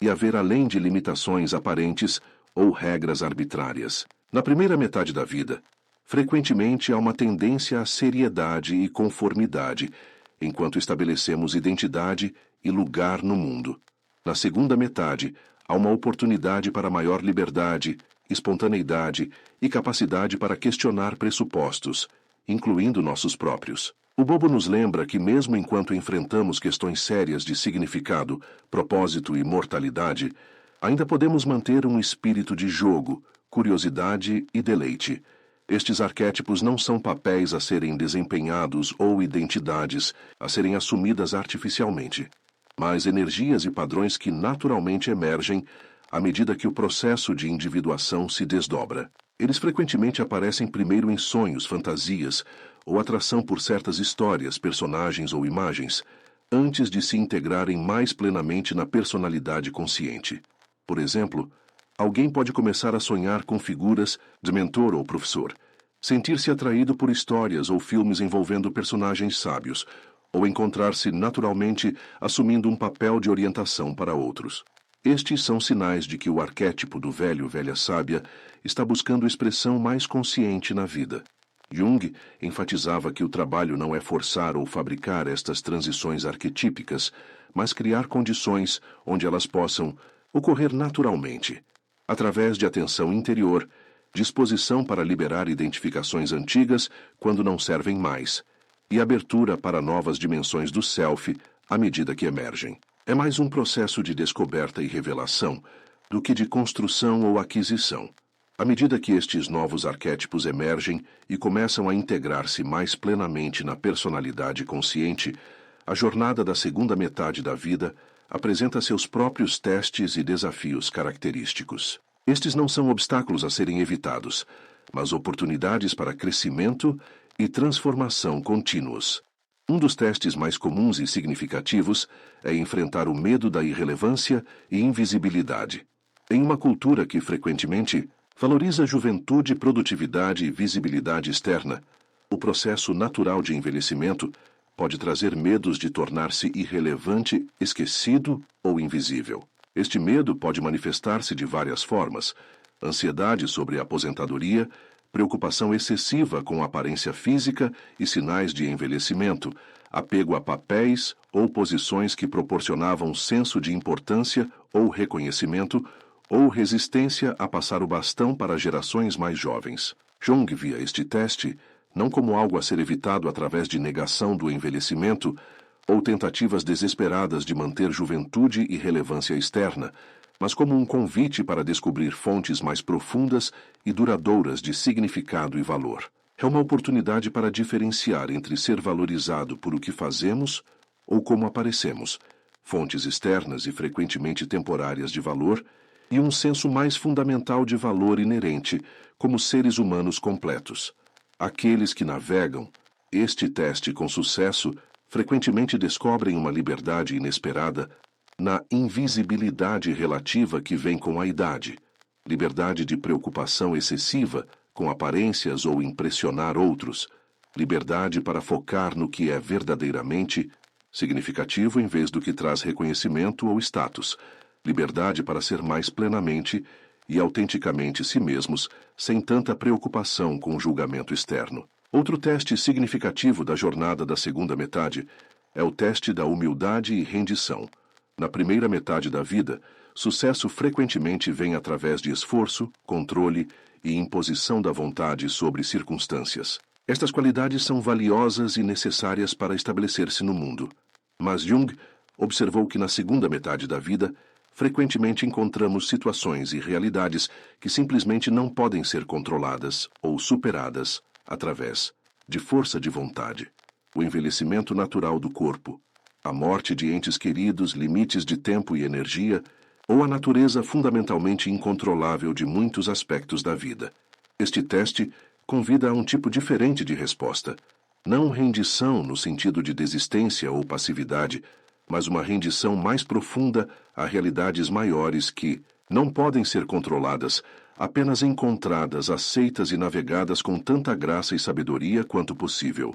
e a ver além de limitações aparentes ou regras arbitrárias. Na primeira metade da vida, frequentemente há uma tendência à seriedade e conformidade, enquanto estabelecemos identidade e lugar no mundo. Na segunda metade, há uma oportunidade para maior liberdade, espontaneidade e capacidade para questionar pressupostos, incluindo nossos próprios. O bobo nos lembra que mesmo enquanto enfrentamos questões sérias de significado, propósito e mortalidade, ainda podemos manter um espírito de jogo, curiosidade e deleite. Estes arquétipos não são papéis a serem desempenhados ou identidades a serem assumidas artificialmente, mas energias e padrões que naturalmente emergem à medida que o processo de individuação se desdobra. Eles frequentemente aparecem primeiro em sonhos, fantasias ou atração por certas histórias, personagens ou imagens, antes de se integrarem mais plenamente na personalidade consciente. Por exemplo, alguém pode começar a sonhar com figuras de mentor ou professor, sentir-se atraído por histórias ou filmes envolvendo personagens sábios, ou encontrar-se naturalmente assumindo um papel de orientação para outros. Estes são sinais de que o arquétipo do velho, velha sábia está buscando expressão mais consciente na vida. Jung enfatizava que o trabalho não é forçar ou fabricar estas transições arquetípicas, mas criar condições onde elas possam ocorrer naturalmente, através de atenção interior, disposição para liberar identificações antigas quando não servem mais, e abertura para novas dimensões do self à medida que emergem. É mais um processo de descoberta e revelação do que de construção ou aquisição. À medida que estes novos arquétipos emergem e começam a integrar-se mais plenamente na personalidade consciente, a jornada da segunda metade da vida apresenta seus próprios testes e desafios característicos. Estes não são obstáculos a serem evitados, mas oportunidades para crescimento e transformação contínuos. Um dos testes mais comuns e significativos é enfrentar o medo da irrelevância e invisibilidade. Em uma cultura que frequentemente valoriza juventude, produtividade e visibilidade externa, o processo natural de envelhecimento pode trazer medos de tornar-se irrelevante, esquecido ou invisível. Este medo pode manifestar-se de várias formas: ansiedade sobre a aposentadoria, preocupação excessiva com a aparência física e sinais de envelhecimento, apego a papéis ou posições que proporcionavam senso de importância ou reconhecimento, ou resistência a passar o bastão para gerações mais jovens. Jung via este teste não como algo a ser evitado através de negação do envelhecimento ou tentativas desesperadas de manter juventude e relevância externa, mas como um convite para descobrir fontes mais profundas e duradouras de significado e valor. É uma oportunidade para diferenciar entre ser valorizado por o que fazemos ou como aparecemos, fontes externas e frequentemente temporárias de valor, e um senso mais fundamental de valor inerente, como seres humanos completos. Aqueles que navegam este teste com sucesso frequentemente descobrem uma liberdade inesperada na invisibilidade relativa que vem com a idade, liberdade de preocupação excessiva com aparências ou impressionar outros, liberdade para focar no que é verdadeiramente significativo em vez do que traz reconhecimento ou status, liberdade para ser mais plenamente e autenticamente si mesmos, sem tanta preocupação com o julgamento externo. Outro teste significativo da jornada da segunda metade é o teste da humildade e rendição. Na primeira metade da vida, sucesso frequentemente vem através de esforço, controle e imposição da vontade sobre circunstâncias. Estas qualidades são valiosas e necessárias para estabelecer-se no mundo. Mas Jung observou que na segunda metade da vida, frequentemente encontramos situações e realidades que simplesmente não podem ser controladas ou superadas através de força de vontade. O envelhecimento natural do corpo, a morte de entes queridos, limites de tempo e energia, ou a natureza fundamentalmente incontrolável de muitos aspectos da vida. Este teste convida a um tipo diferente de resposta. Não rendição no sentido de desistência ou passividade, mas uma rendição mais profunda a realidades maiores que não podem ser controladas, apenas encontradas, aceitas e navegadas com tanta graça e sabedoria quanto possível.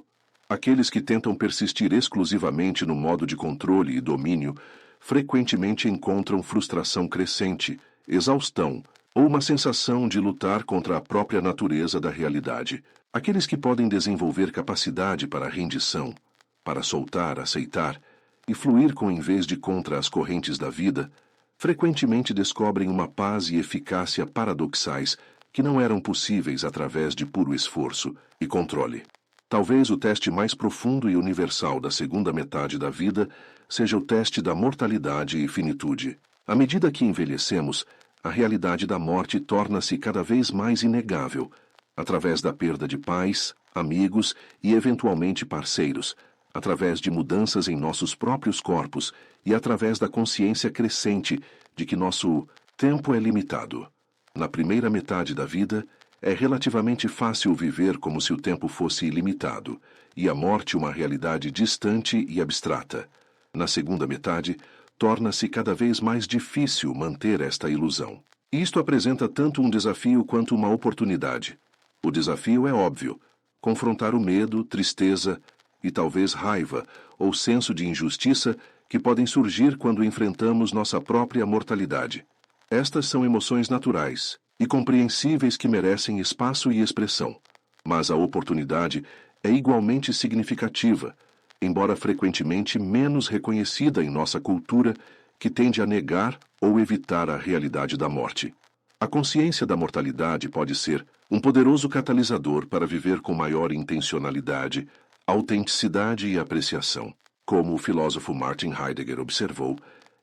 Aqueles que tentam persistir exclusivamente no modo de controle e domínio frequentemente encontram frustração crescente, exaustão ou uma sensação de lutar contra a própria natureza da realidade. Aqueles que podem desenvolver capacidade para a rendição, para soltar, aceitar e fluir com em vez de contra as correntes da vida, frequentemente descobrem uma paz e eficácia paradoxais que não eram possíveis através de puro esforço e controle. Talvez o teste mais profundo e universal da segunda metade da vida seja o teste da mortalidade e finitude. À medida que envelhecemos, a realidade da morte torna-se cada vez mais inegável, através da perda de pais, amigos e eventualmente parceiros, através de mudanças em nossos próprios corpos e através da consciência crescente de que nosso tempo é limitado. Na primeira metade da vida, é relativamente fácil viver como se o tempo fosse ilimitado, e a morte uma realidade distante e abstrata. Na segunda metade, torna-se cada vez mais difícil manter esta ilusão. Isto apresenta tanto um desafio quanto uma oportunidade. O desafio é óbvio: confrontar o medo, tristeza e talvez raiva ou senso de injustiça que podem surgir quando enfrentamos nossa própria mortalidade. Estas são emoções naturais e compreensíveis que merecem espaço e expressão. Mas a oportunidade é igualmente significativa, embora frequentemente menos reconhecida em nossa cultura, que tende a negar ou evitar a realidade da morte. A consciência da mortalidade pode ser um poderoso catalisador para viver com maior intencionalidade, autenticidade e apreciação. Como o filósofo Martin Heidegger observou,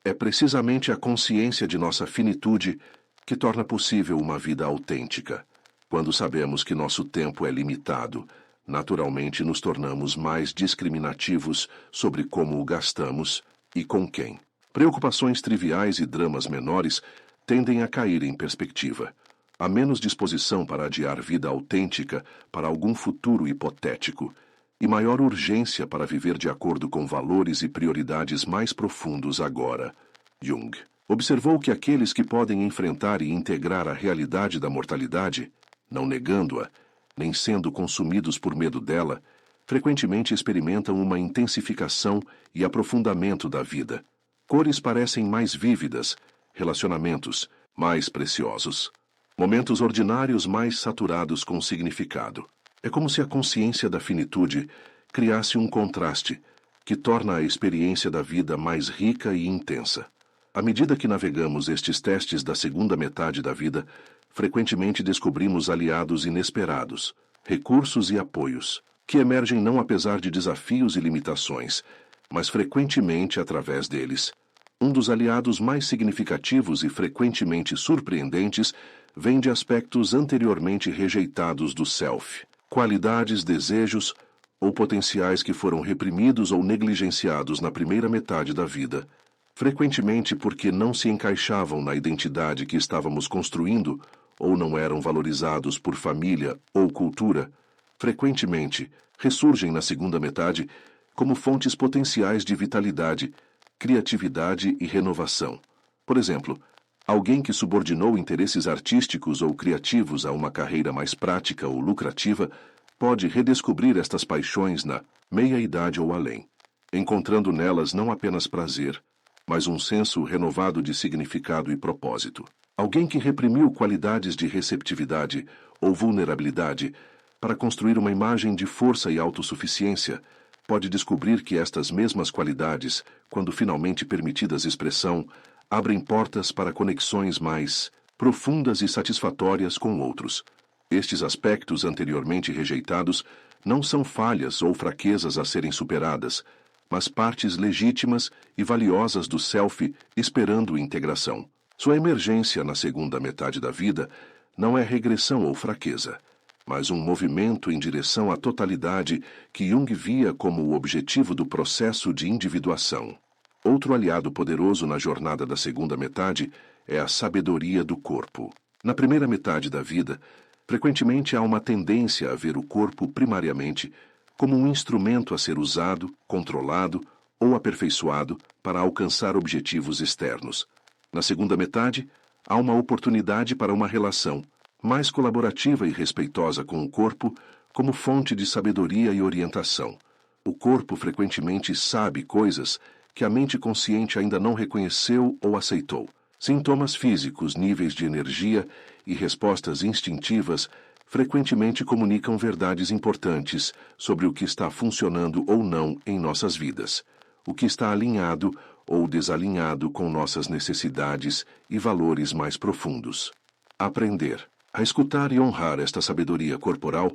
é precisamente a consciência de nossa finitude que torna possível uma vida autêntica. Quando sabemos que nosso tempo é limitado, naturalmente nos tornamos mais discriminativos sobre como o gastamos e com quem. Preocupações triviais e dramas menores tendem a cair em perspectiva. Há menos disposição para adiar vida autêntica para algum futuro hipotético e maior urgência para viver de acordo com valores e prioridades mais profundos agora. Jung observou que aqueles que podem enfrentar e integrar a realidade da mortalidade, não negando-a, nem sendo consumidos por medo dela, frequentemente experimentam uma intensificação e aprofundamento da vida. Cores parecem mais vívidas, relacionamentos mais preciosos, momentos ordinários mais saturados com significado. É como se a consciência da finitude criasse um contraste que torna a experiência da vida mais rica e intensa. À medida que navegamos estes testes da segunda metade da vida, frequentemente descobrimos aliados inesperados, recursos e apoios, que emergem não apesar de desafios e limitações, mas frequentemente através deles. Um dos aliados mais significativos e frequentemente surpreendentes vem de aspectos anteriormente rejeitados do self, qualidades, desejos ou potenciais que foram reprimidos ou negligenciados na primeira metade da vida, frequentemente porque não se encaixavam na identidade que estávamos construindo ou não eram valorizados por família ou cultura, frequentemente ressurgem na segunda metade como fontes potenciais de vitalidade, criatividade e renovação. Por exemplo, alguém que subordinou interesses artísticos ou criativos a uma carreira mais prática ou lucrativa pode redescobrir estas paixões na meia-idade ou além, encontrando nelas não apenas prazer, mas um senso renovado de significado e propósito. Alguém que reprimiu qualidades de receptividade ou vulnerabilidade para construir uma imagem de força e autossuficiência pode descobrir que estas mesmas qualidades, quando finalmente permitidas expressão, abrem portas para conexões mais profundas e satisfatórias com outros. Estes aspectos anteriormente rejeitados não são falhas ou fraquezas a serem superadas, mas partes legítimas e valiosas do self esperando integração. Sua emergência na segunda metade da vida não é regressão ou fraqueza, mas um movimento em direção à totalidade que Jung via como o objetivo do processo de individuação. Outro aliado poderoso na jornada da segunda metade é a sabedoria do corpo. Na primeira metade da vida, frequentemente há uma tendência a ver o corpo primariamente como um instrumento a ser usado, controlado ou aperfeiçoado para alcançar objetivos externos. Na segunda metade, há uma oportunidade para uma relação mais colaborativa e respeitosa com o corpo como fonte de sabedoria e orientação. O corpo frequentemente sabe coisas que a mente consciente ainda não reconheceu ou aceitou. Sintomas físicos, níveis de energia e respostas instintivas frequentemente comunicam verdades importantes sobre o que está funcionando ou não em nossas vidas, o que está alinhado ou desalinhado com nossas necessidades e valores mais profundos. Aprender a escutar e honrar esta sabedoria corporal,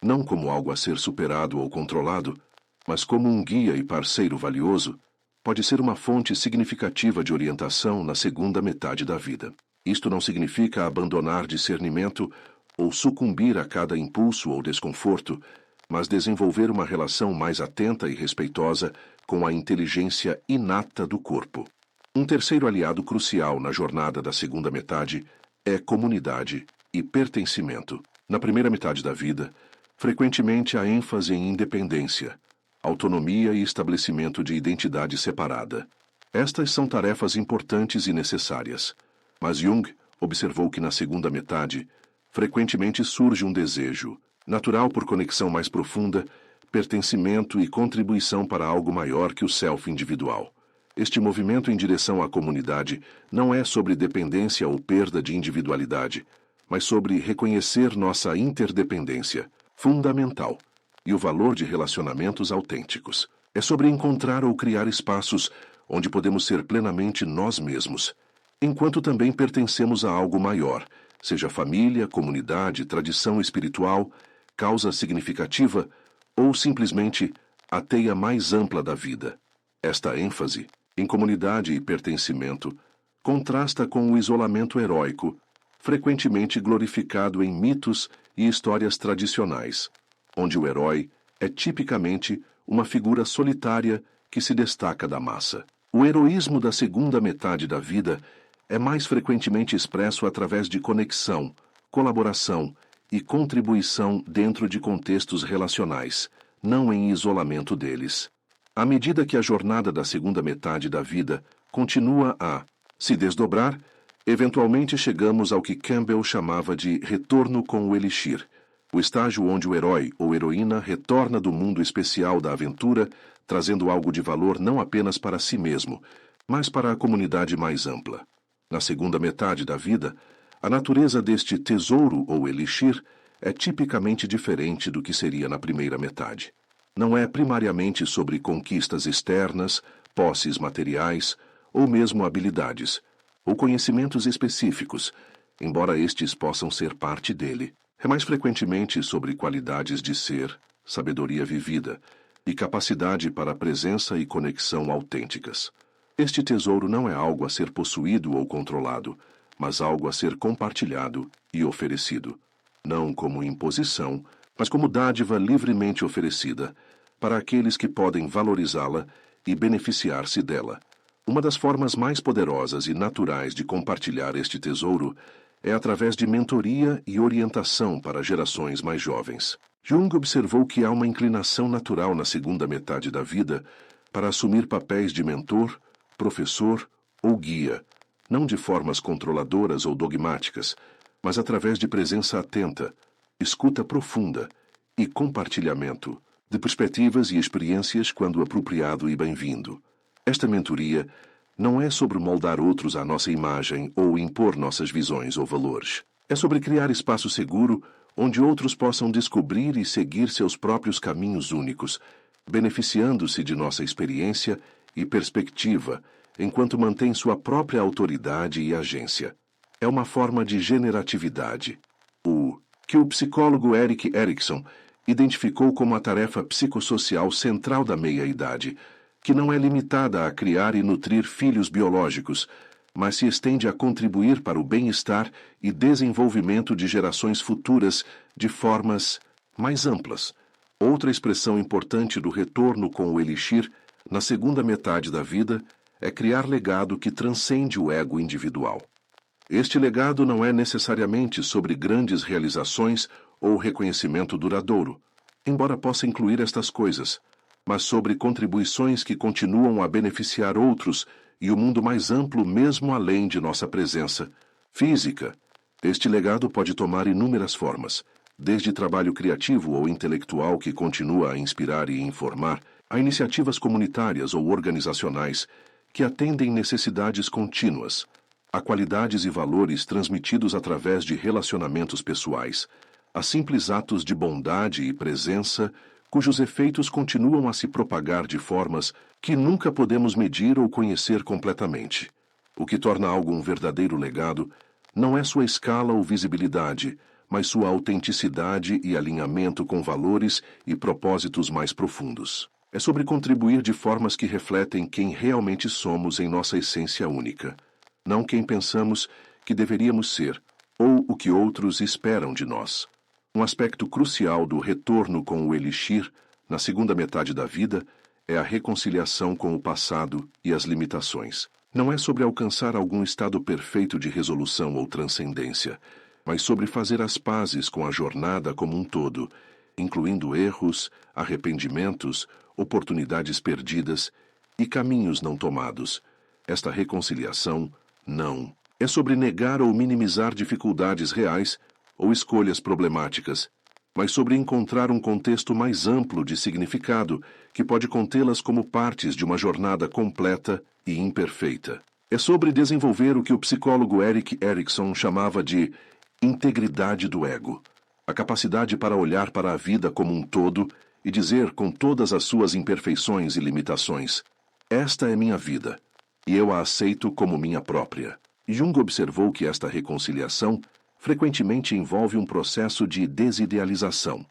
não como algo a ser superado ou controlado, mas como um guia e parceiro valioso, pode ser uma fonte significativa de orientação na segunda metade da vida. Isto não significa abandonar discernimento ou sucumbir a cada impulso ou desconforto, mas desenvolver uma relação mais atenta e respeitosa com a inteligência inata do corpo. Um terceiro aliado crucial na jornada da segunda metade é comunidade e pertencimento. Na primeira metade da vida, frequentemente há ênfase em independência, autonomia e estabelecimento de identidade separada. Estas são tarefas importantes e necessárias, mas Jung observou que na segunda metade, frequentemente surge um desejo, natural por conexão mais profunda, pertencimento e contribuição para algo maior que o self individual. Este movimento em direção à comunidade não é sobre dependência ou perda de individualidade, mas sobre reconhecer nossa interdependência. fundamental, e o valor de relacionamentos autênticos. É sobre encontrar ou criar espaços onde podemos ser plenamente nós mesmos, enquanto também pertencemos a algo maior, seja família, comunidade, tradição espiritual, causa significativa ou simplesmente a teia mais ampla da vida. Esta ênfase em comunidade e pertencimento contrasta com o isolamento heróico, frequentemente glorificado em mitos e histórias tradicionais, onde o herói é tipicamente uma figura solitária que se destaca da massa. O heroísmo da segunda metade da vida é mais frequentemente expresso através de conexão, colaboração e contribuição dentro de contextos relacionais, não em isolamento deles. À medida que a jornada da segunda metade da vida continua a se desdobrar, eventualmente chegamos ao que Campbell chamava de retorno com o elixir, o estágio onde o herói ou heroína retorna do mundo especial da aventura, trazendo algo de valor não apenas para si mesmo, mas para a comunidade mais ampla. Na segunda metade da vida, a natureza deste tesouro ou elixir é tipicamente diferente do que seria na primeira metade. Não é primariamente sobre conquistas externas, posses materiais, ou mesmo habilidades, ou conhecimentos específicos, embora estes possam ser parte dele. É mais frequentemente sobre qualidades de ser, sabedoria vivida e capacidade para presença e conexão autênticas. Este tesouro não é algo a ser possuído ou controlado, mas algo a ser compartilhado e oferecido, não como imposição, mas como dádiva livremente oferecida, para aqueles que podem valorizá-la e beneficiar-se dela. Uma das formas mais poderosas e naturais de compartilhar este tesouro é através de mentoria e orientação para gerações mais jovens. Jung observou que há uma inclinação natural na segunda metade da vida para assumir papéis de mentor, professor ou guia, não de formas controladoras ou dogmáticas, mas através de presença atenta, escuta profunda e compartilhamento de perspectivas e experiências quando apropriado e bem-vindo. Esta mentoria não é sobre moldar outros à nossa imagem ou impor nossas visões ou valores. É sobre criar espaço seguro onde outros possam descobrir e seguir seus próprios caminhos únicos, beneficiando-se de nossa experiência e perspectiva, enquanto mantém sua própria autoridade e agência. É uma forma de generatividade, que o psicólogo Erik Erikson identificou como a tarefa psicossocial central da meia-idade, que não é limitada a criar e nutrir filhos biológicos, mas se estende a contribuir para o bem-estar e desenvolvimento de gerações futuras de formas mais amplas. Outra expressão importante do retorno com o elixir na segunda metade da vida é criar legado que transcende o ego individual. Este legado não é necessariamente sobre grandes realizações ou reconhecimento duradouro, embora possa incluir estas coisas, mas sobre contribuições que continuam a beneficiar outros e o mundo mais amplo mesmo além de nossa presença física. Este legado pode tomar inúmeras formas, desde trabalho criativo ou intelectual que continua a inspirar e informar, a iniciativas comunitárias ou organizacionais que atendem necessidades contínuas, a qualidades e valores transmitidos através de relacionamentos pessoais, a simples atos de bondade e presença cujos efeitos continuam a se propagar de formas que nunca podemos medir ou conhecer completamente. O que torna algo um verdadeiro legado não é sua escala ou visibilidade, mas sua autenticidade e alinhamento com valores e propósitos mais profundos. É sobre contribuir de formas que refletem quem realmente somos em nossa essência única, não quem pensamos que deveríamos ser, ou o que outros esperam de nós. Um aspecto crucial do retorno com o elixir, na segunda metade da vida, é a reconciliação com o passado e as limitações. Não é sobre alcançar algum estado perfeito de resolução ou transcendência, mas sobre fazer as pazes com a jornada como um todo, incluindo erros, arrependimentos, oportunidades perdidas e caminhos não tomados. Esta reconciliação, não, é sobre negar ou minimizar dificuldades reais ou escolhas problemáticas, mas sobre encontrar um contexto mais amplo de significado que pode contê-las como partes de uma jornada completa e imperfeita. É sobre desenvolver o que o psicólogo Erik Erikson chamava de integridade do ego, a capacidade para olhar para a vida como um todo e dizer com todas as suas imperfeições e limitações: esta é minha vida, e eu a aceito como minha própria. Jung observou que esta reconciliação frequentemente envolve um processo de desidealização,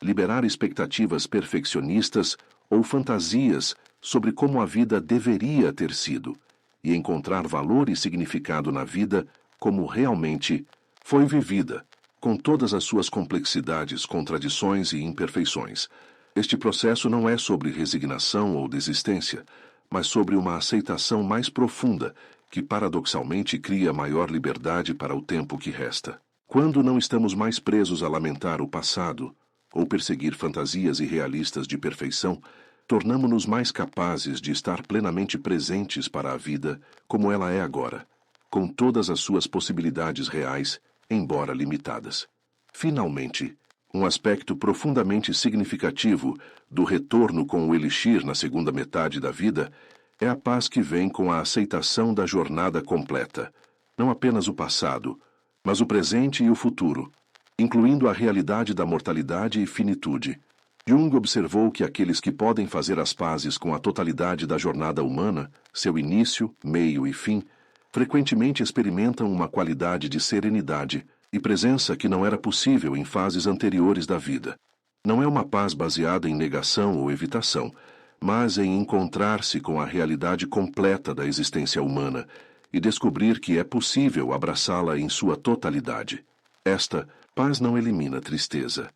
liberar expectativas perfeccionistas ou fantasias sobre como a vida deveria ter sido, e encontrar valor e significado na vida como realmente foi vivida, com todas as suas complexidades, contradições e imperfeições. Este processo não é sobre resignação ou desistência, mas sobre uma aceitação mais profunda, que paradoxalmente cria maior liberdade para o tempo que resta. Quando não estamos mais presos a lamentar o passado ou perseguir fantasias irrealistas de perfeição, tornamo-nos mais capazes de estar plenamente presentes para a vida como ela é agora, com todas as suas possibilidades reais, embora limitadas. Finalmente, um aspecto profundamente significativo do retorno com o elixir na segunda metade da vida é a paz que vem com a aceitação da jornada completa, não apenas o passado, mas o presente e o futuro, incluindo a realidade da mortalidade e finitude. Jung observou que aqueles que podem fazer as pazes com a totalidade da jornada humana, seu início, meio e fim, frequentemente experimentam uma qualidade de serenidade e presença que não era possível em fases anteriores da vida. Não é uma paz baseada em negação ou evitação, mas em encontrar-se com a realidade completa da existência humana e descobrir que é possível abraçá-la em sua totalidade. Esta paz não elimina tristeza,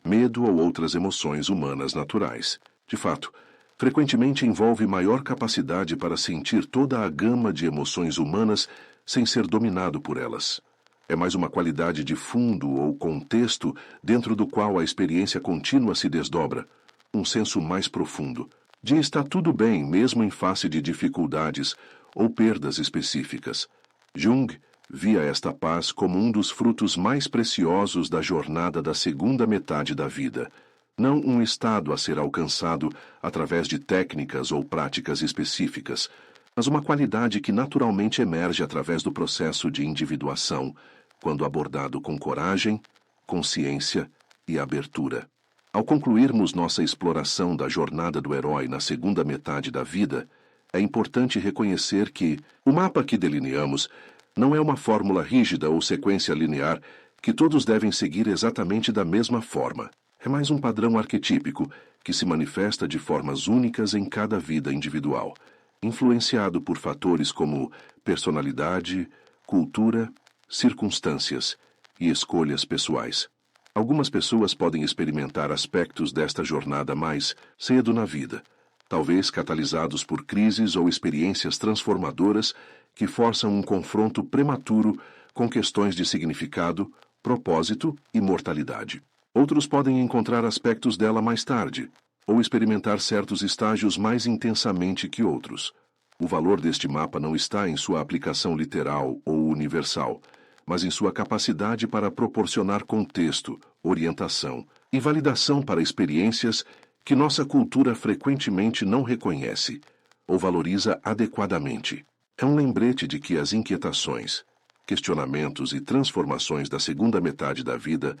medo ou outras emoções humanas naturais. De fato, frequentemente envolve maior capacidade para sentir toda a gama de emoções humanas sem ser dominado por elas. É mais uma qualidade de fundo ou contexto dentro do qual a experiência contínua se desdobra, um senso mais profundo, de estar tudo bem mesmo em face de dificuldades ou perdas específicas. Jung via esta paz como um dos frutos mais preciosos da jornada da segunda metade da vida, não um estado a ser alcançado através de técnicas ou práticas específicas, mas uma qualidade que naturalmente emerge através do processo de individuação, quando abordado com coragem, consciência e abertura. Ao concluirmos nossa exploração da jornada do herói na segunda metade da vida, é importante reconhecer que o mapa que delineamos não é uma fórmula rígida ou sequência linear que todos devem seguir exatamente da mesma forma. É mais um padrão arquetípico que se manifesta de formas únicas em cada vida individual, influenciado por fatores como personalidade, cultura, circunstâncias e escolhas pessoais. Algumas pessoas podem experimentar aspectos desta jornada mais cedo na vida, talvez catalisados por crises ou experiências transformadoras que forçam um confronto prematuro com questões de significado, propósito e mortalidade. Outros podem encontrar aspectos dela mais tarde, ou experimentar certos estágios mais intensamente que outros. O valor deste mapa não está em sua aplicação literal ou universal, mas em sua capacidade para proporcionar contexto, orientação e validação para experiências que nossa cultura frequentemente não reconhece ou valoriza adequadamente. É um lembrete de que as inquietações, questionamentos e transformações da segunda metade da vida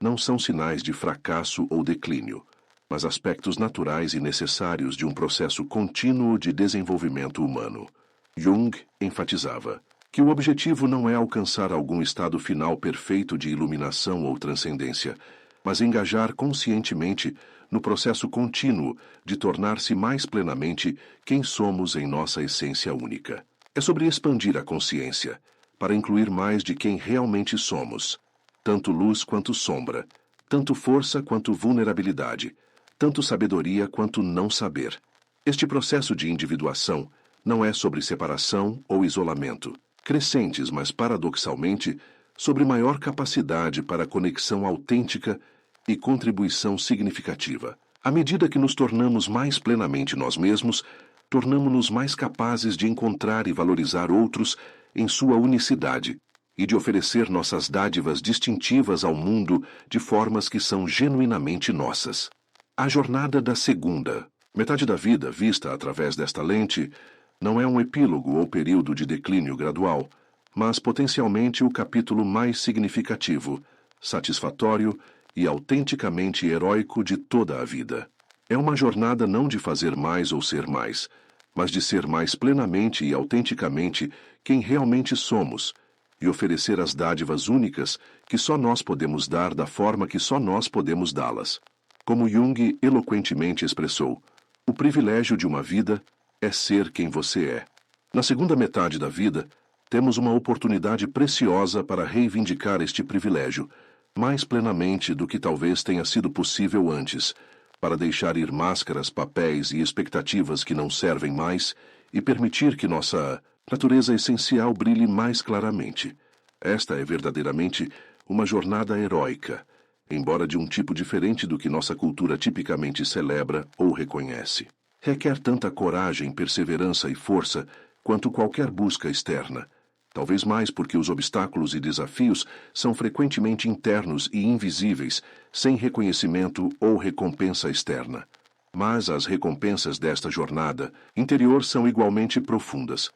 não são sinais de fracasso ou declínio, mas aspectos naturais e necessários de um processo contínuo de desenvolvimento humano. Jung enfatizava que o objetivo não é alcançar algum estado final perfeito de iluminação ou transcendência, mas engajar conscientemente no processo contínuo de tornar-se mais plenamente quem somos em nossa essência única. É sobre expandir a consciência, para incluir mais de quem realmente somos, tanto luz quanto sombra, tanto força quanto vulnerabilidade, tanto sabedoria quanto não saber. Este processo de individuação não é sobre separação ou isolamento, crescentes, mas paradoxalmente, sobre maior capacidade para conexão autêntica e contribuição significativa. À medida que nos tornamos mais plenamente nós mesmos, tornamo-nos mais capazes de encontrar e valorizar outros em sua unicidade e de oferecer nossas dádivas distintivas ao mundo de formas que são genuinamente nossas. A jornada da segunda metade da vida, vista através desta lente, não é um epílogo ou período de declínio gradual, mas potencialmente o capítulo mais significativo, satisfatório e autenticamente heróico de toda a vida. É uma jornada não de fazer mais ou ser mais, mas de ser mais plenamente e autenticamente quem realmente somos e oferecer as dádivas únicas que só nós podemos dar da forma que só nós podemos dá-las. Como Jung eloquentemente expressou, o privilégio de uma vida é ser quem você é. Na segunda metade da vida, temos uma oportunidade preciosa para reivindicar este privilégio, mais plenamente do que talvez tenha sido possível antes, para deixar ir máscaras, papéis e expectativas que não servem mais e permitir que nossa natureza essencial brilhe mais claramente. Esta é verdadeiramente uma jornada heróica, embora de um tipo diferente do que nossa cultura tipicamente celebra ou reconhece. Requer tanta coragem, perseverança e força quanto qualquer busca externa. Talvez mais porque os obstáculos e desafios são frequentemente internos e invisíveis, sem reconhecimento ou recompensa externa. Mas as recompensas desta jornada interior são igualmente profundas.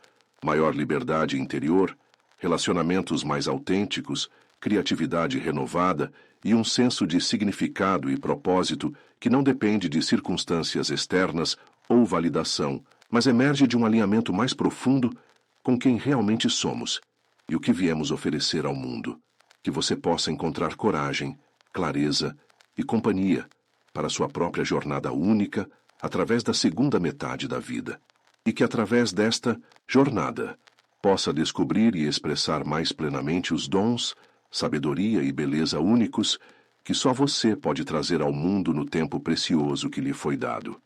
Maior liberdade interior, relacionamentos mais autênticos, criatividade renovada e um senso de significado e propósito que não depende de circunstâncias externas ou validação, mas emerge de um alinhamento mais profundo com quem realmente somos e o que viemos oferecer ao mundo. Que você possa encontrar coragem, clareza e companhia para sua própria jornada única através da segunda metade da vida. E que através desta jornada possa descobrir e expressar mais plenamente os dons, sabedoria e beleza únicos que só você pode trazer ao mundo no tempo precioso que lhe foi dado.